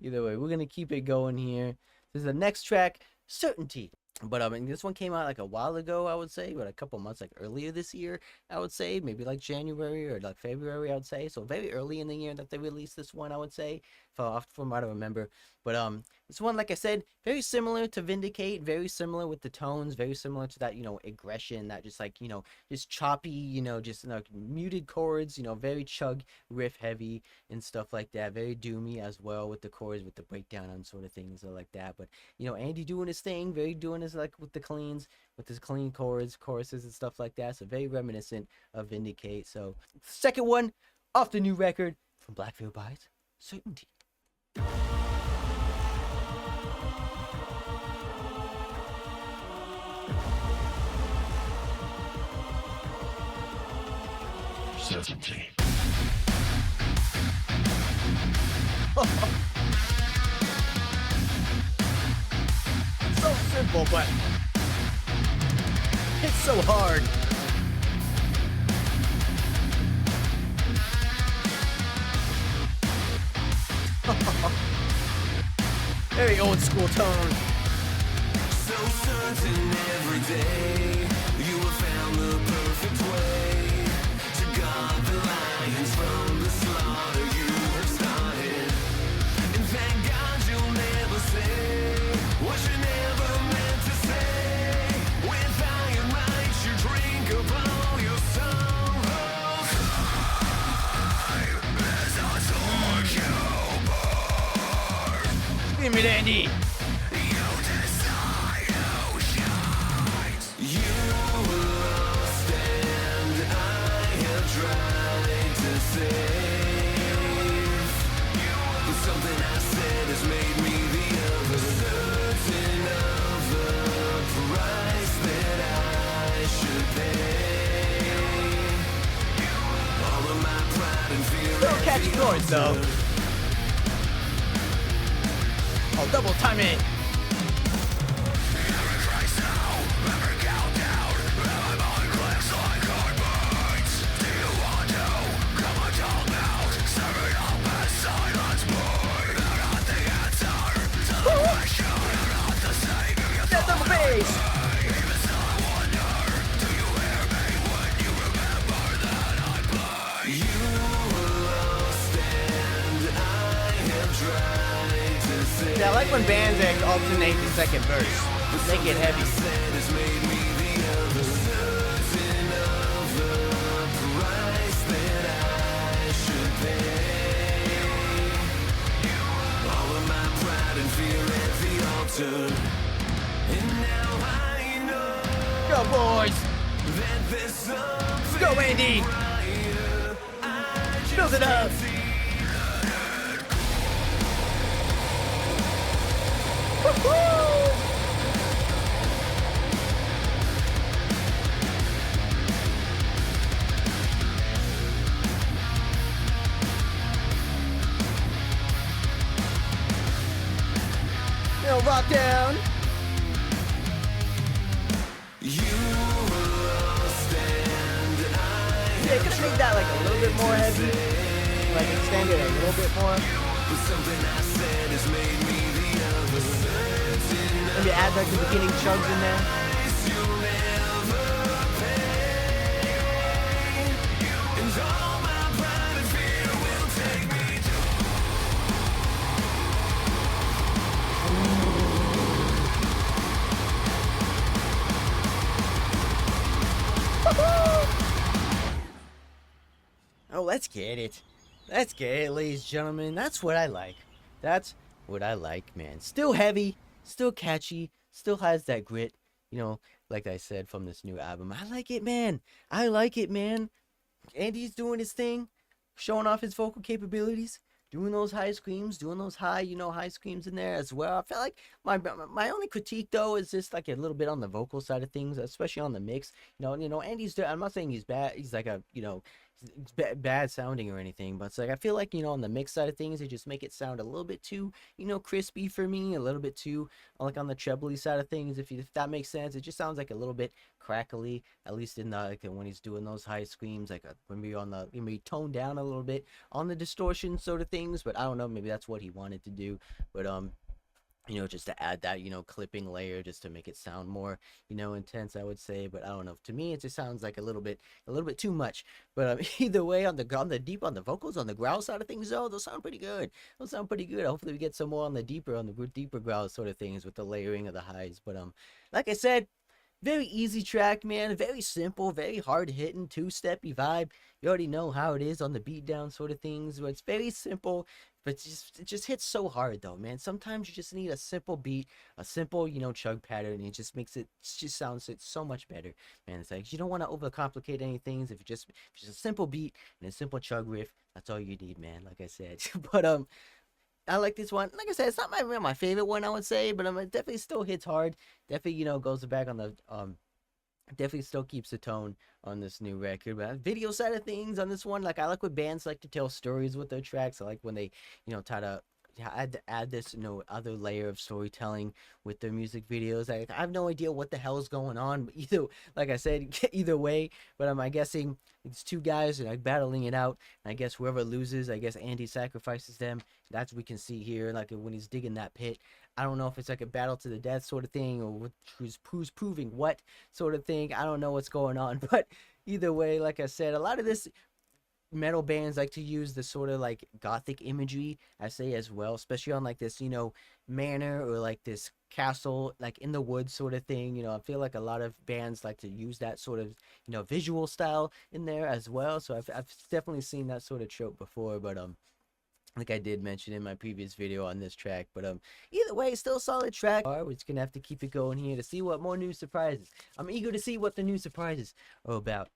Either way, we're gonna keep it going here. This is the next track, Certainty. But I mean, this one came out like a while ago, I would say, but a couple months like earlier this year, I would say, maybe like January or like February, I would say. So very early in the year that they released this one, I would say, from what I remember. But this one, like I said, very similar to Vindicate, very similar with the tones, very similar to that, aggression, that just like, just choppy, just like muted chords, very chug riff heavy and stuff like that. Very doomy as well with the chords, with the breakdown and sort of things like that. But Andy doing his thing, very doing his like with the cleans, with his clean choruses and stuff like that. So very reminiscent of Vindicate. So second one off the new record from Black Veil Brides, Certainty. Certainty. So simple, but it's so hard. Very old school tone. So certain every day you have found the perfect way to guard the lions from the slaughter you have started. And thank God you'll never say what you never meant to say. With iron rights you drink up all your sorrows. Time is a torch you burn. Give me that, Andy. Still catchy chords though. I'll double time it. That's on the bass. Yeah, I like when bands alternate the second verse. Make it heavy. Go, boys! Go, Andy! Build it up! Woo-hoo! Rock down. Yeah, you could have made that like a little bit more heavy, like extend it a little bit more. Maybe add like the beginning chugs in there. Oh, let's get it. Let's get it, ladies and gentlemen. That's what I like. That's what I like, man. Still heavy, still catchy, still has that grit, like I said, from this new album. I like it, man. I like it, man. Andy's doing his thing, showing off his vocal capabilities, doing those high screams, doing those high screams in there as well. I feel like my only critique though is just like a little bit on the vocal side of things, especially on the mix. Andy's. I'm not saying he's bad. He's like a, bad sounding or anything, but it's like I feel like, you know, on the mix side of things, they just make it sound a little bit too, you know, crispy for me, a little bit too like on the trebly side of things. If that makes sense, it just sounds like a little bit crackly, at least in the like when he's doing those high screams, like maybe on the maybe toned down a little bit on the distortion sort of things. But I don't know, maybe that's what he wanted to do. But you know, just to add that, you know, clipping layer just to make it sound more, you know, intense, I would say. But I don't know, to me it just sounds like a little bit too much. But either way, on the vocals, on the growl side of things, though, those sound pretty good. Those sound pretty good. Hopefully we get some more on the deeper growl sort of things with the layering of the highs. But like I said, very easy track, man. Very simple, very hard hitting, two-steppy vibe. You already know how it is on the beatdown sort of things, where it's very simple, but it just hits so hard though, man. Sometimes you just need a simple beat, a simple, you know, chug pattern, and it just makes it just sounds so much better, man. It's like you don't want to overcomplicate any things. If it's just a simple beat and a simple chug riff, that's all you need, man. Like I said, but I like this one. Like I said, it's not my favorite one, I would say, but it definitely still hits hard. Definitely, you know, goes back on the definitely still keeps the tone on this new record. But video side of things on this one, like I like when bands like to tell stories with their tracks. I like when they, you know, try to add this, you know, other layer of storytelling with their music videos. I have no idea what the hell is going on, but either, like I said, either way. But I'm guessing it's two guys like battling it out, and I guess whoever loses, I guess Andy sacrifices them. That's what we can see here, like when he's digging that pit. I don't know if it's like a battle to the death sort of thing, or who's proving what sort of thing. I don't know what's going on, but either way, like I said, a lot of this metal bands like to use the sort of like gothic imagery, I say, as well, especially on like this, you know, manor or like this castle like in the woods sort of thing. You know, I feel like a lot of bands like to use that sort of, you know, visual style in there as well. So I've definitely seen that sort of trope before. But like I did mention in my previous video on this track. But either way, still a solid track. We're just gonna have to keep it going here to see what more new surprises. I'm eager to see what the new surprises are about.